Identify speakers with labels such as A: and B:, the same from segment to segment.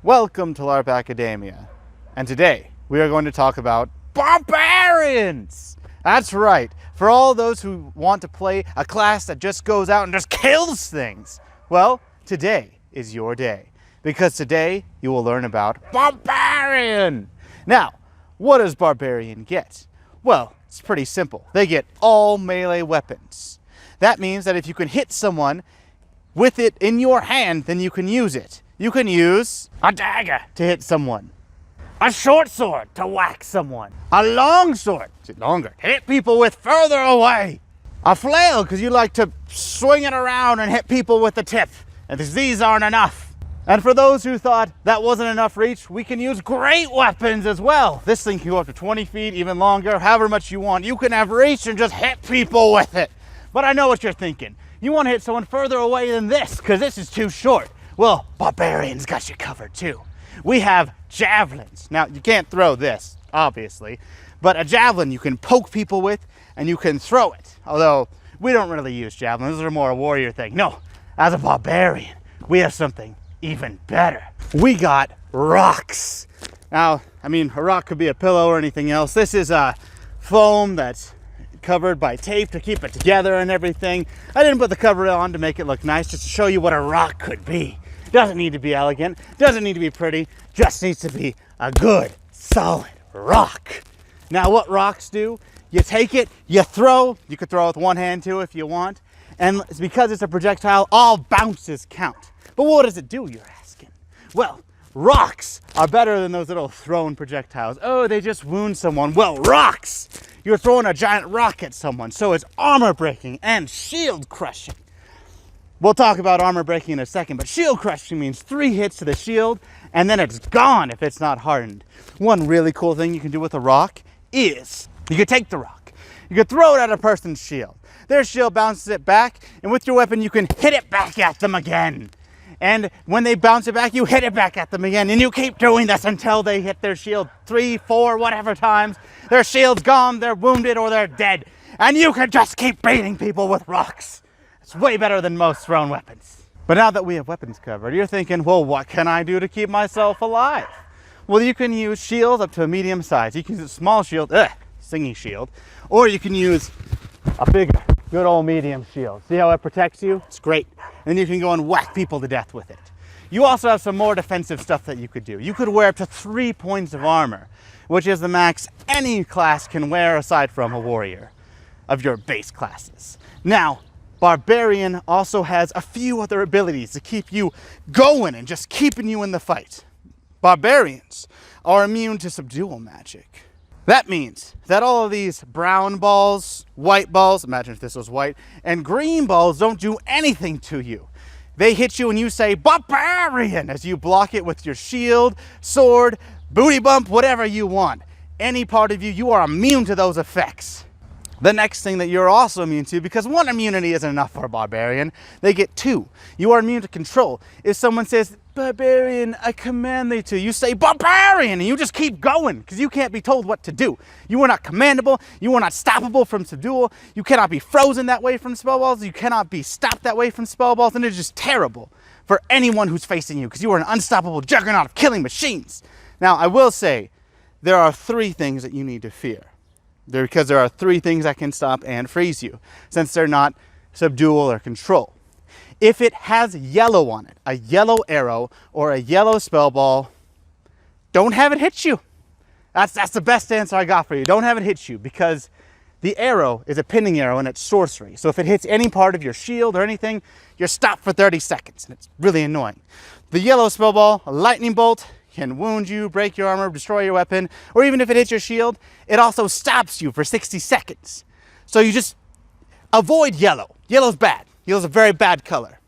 A: Welcome to Larp Academia, and today we are going to talk about barbarians! That's right, for all those who want to play a class that just goes out and just kills things. Well, today is your day, because today you will learn about barbarian! Now, what does barbarian get? Well, it's pretty simple. They get all melee weapons. That means that if you can hit someone with it in your hand, then you can use it. You can use a dagger to hit someone, a short sword to whack someone, a long sword, longer, to hit people with further away, a flail because you like to swing it around and hit people with the tip, and these aren't enough. And for those who thought that wasn't enough reach, we can use great weapons as well. This thing can go up to 20 feet, even longer, however much you want. You can have reach and just hit people with it. But I know what you're thinking. You want to hit someone further away than this because this is too short. Well, barbarians got you covered too. We have javelins. Now, you can't throw this, obviously, but a javelin you can poke people with and you can throw it. Although, we don't really use javelins. Those are more a warrior thing. No, as a barbarian, we have something even better. We got rocks. Now, I mean, a rock could be a pillow or anything else. This is a foam that's covered by tape to keep it together and everything. I didn't put the cover on to make it look nice, just to show you what a rock could be. Doesn't need to be elegant, doesn't need to be pretty, just needs to be a good, solid rock. Now, what rocks do, you take it, you throw, you could throw with one hand too if you want, and because it's a projectile, all bounces count. But what does it do, you're asking? Well, rocks are better than those little thrown projectiles. Oh, they just wound someone. Well, rocks! You're throwing a giant rock at someone, so it's armor breaking and shield crushing. We'll talk about armor breaking in a second, but shield crushing means 3 hits to the shield, and then it's gone if it's not hardened. One really cool thing you can do with a rock is you can take the rock, you can throw it at a person's shield. Their shield bounces it back, and with your weapon, you can hit it back at them again. And when they bounce it back, you hit it back at them again. And you keep doing this until they hit their shield 3, 4, whatever times. Their shield's gone, they're wounded, or they're dead. And you can just keep beating people with rocks. It's way better than most thrown weapons. But now that we have weapons covered, you're thinking, well, what can I do to keep myself alive? Well, you can use shields up to a medium size. You can use a small shield, singing shield. Or you can use a bigger, good old medium shield. See how it protects you? It's great. And then you can go and whack people to death with it. You also have some more defensive stuff that you could do. You could wear up to 3 points of armor, which is the max any class can wear aside from a warrior of your base classes. Now, Barbarian also has a few other abilities to keep you going and just keeping you in the fight. Barbarians are immune to subdual magic. That means that all of these brown balls, white balls, imagine if this was white, and green balls don't do anything to you. They hit you and you say, barbarian, as you block it with your shield, sword, booty bump, whatever you want. Any part of you, you are immune to those effects. The next thing that you're also immune to, because 1 immunity isn't enough for a barbarian, they get 2. You are immune to control. If someone says, barbarian, I command thee to, you say, barbarian, and you just keep going, because you can't be told what to do. You are not commandable, you are not stoppable from subdual, you cannot be frozen that way from spell balls, you cannot be stopped that way from spell balls, and it's just terrible for anyone who's facing you, because you are an unstoppable juggernaut of killing machines. Now, I will say, there are 3 things that you need to fear. Because there are 3 things that can stop and freeze you, since they're not subdual or control. If it has yellow on it, a yellow arrow or a yellow spell ball, don't have it hit you. That's the best answer I got for you. Don't have it hit you, because the arrow is a pinning arrow and it's sorcery. So if it hits any part of your shield or anything, you're stopped for 30 seconds, and it's really annoying. The yellow spell ball, a lightning bolt, can wound you, break your armor, destroy your weapon, or even if it hits your shield, it also stops you for 60 seconds. So you just avoid yellow. Yellow's bad. Yellow's a very bad color.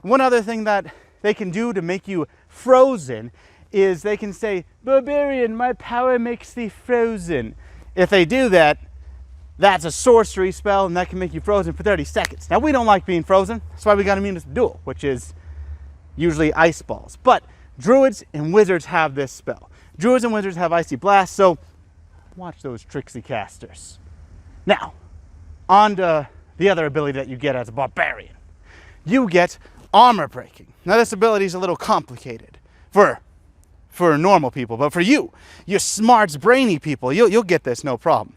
A: One other thing that they can do to make you frozen is they can say, barbarian, my power makes thee frozen. If they do that, that's a sorcery spell, and that can make you frozen for 30 seconds. Now, we don't like being frozen. That's why we got immune to duel, which is usually ice balls. But Druids and wizards have this spell. Druids and wizards have icy blast, so watch those tricksy casters. Now, on to the other ability that you get as a barbarian. You get armor breaking. Now, this ability is a little complicated for for normal people, but for you smarts, brainy people, you'll get this no problem.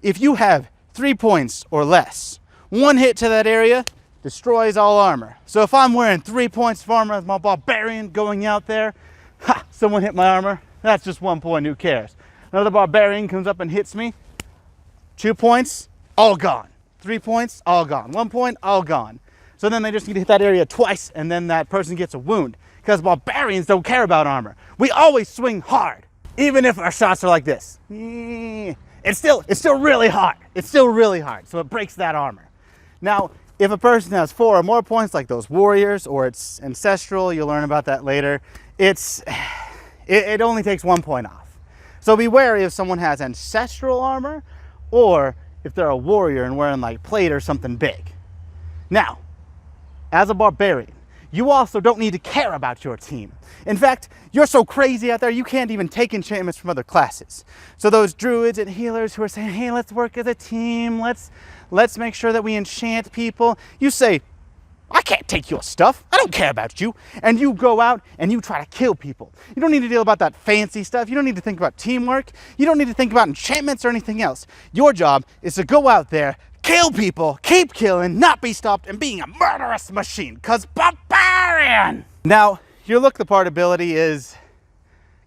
A: If you have 3 points or less, one hit to that area destroys all armor. So if I'm wearing 3 points of armor as my barbarian going out there, someone hit my armor, that's just 1 point, who cares? Another barbarian comes up and hits me, 2 points, all gone. 3 points, all gone. 1 point, all gone. So then they just need to hit that area twice, and then that person gets a wound. Because barbarians don't care about armor. We always swing hard, even if our shots are like this. It's still really hard. It's still really hard, so it breaks that armor. Now, if a person has 4 or more points, like those warriors, or it's ancestral, you'll learn about that later, it only takes 1 point off. So be wary if someone has ancestral armor, or if they're a warrior and wearing like plate or something big. Now, as a barbarian, you also don't need to care about your team. In fact, you're so crazy out there, you can't even take enchantments from other classes. So those druids and healers who are saying, hey, let's work as a team, let's make sure that we enchant people. You say, I can't take your stuff. I don't care about you. And you go out and you try to kill people. You don't need to deal about that fancy stuff. You don't need to think about teamwork. You don't need to think about enchantments or anything else. Your job is to go out there, kill people, keep killing, not be stopped, and being a murderous machine, because barbarian! Now, your look the part ability is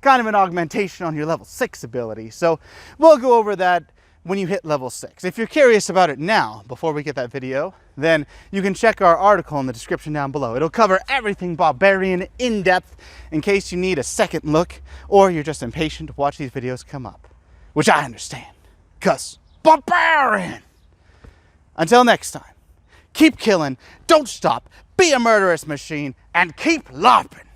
A: kind of an augmentation on your level 6 ability, so we'll go over that when you hit level 6. If you're curious about it now, before we get that video, then you can check our article in the description down below. It'll cover everything barbarian in depth in case you need a second look, or you're just impatient to watch these videos come up, which I understand, because barbarian! Until next time, keep killing, don't stop, be a murderous machine, and keep larping.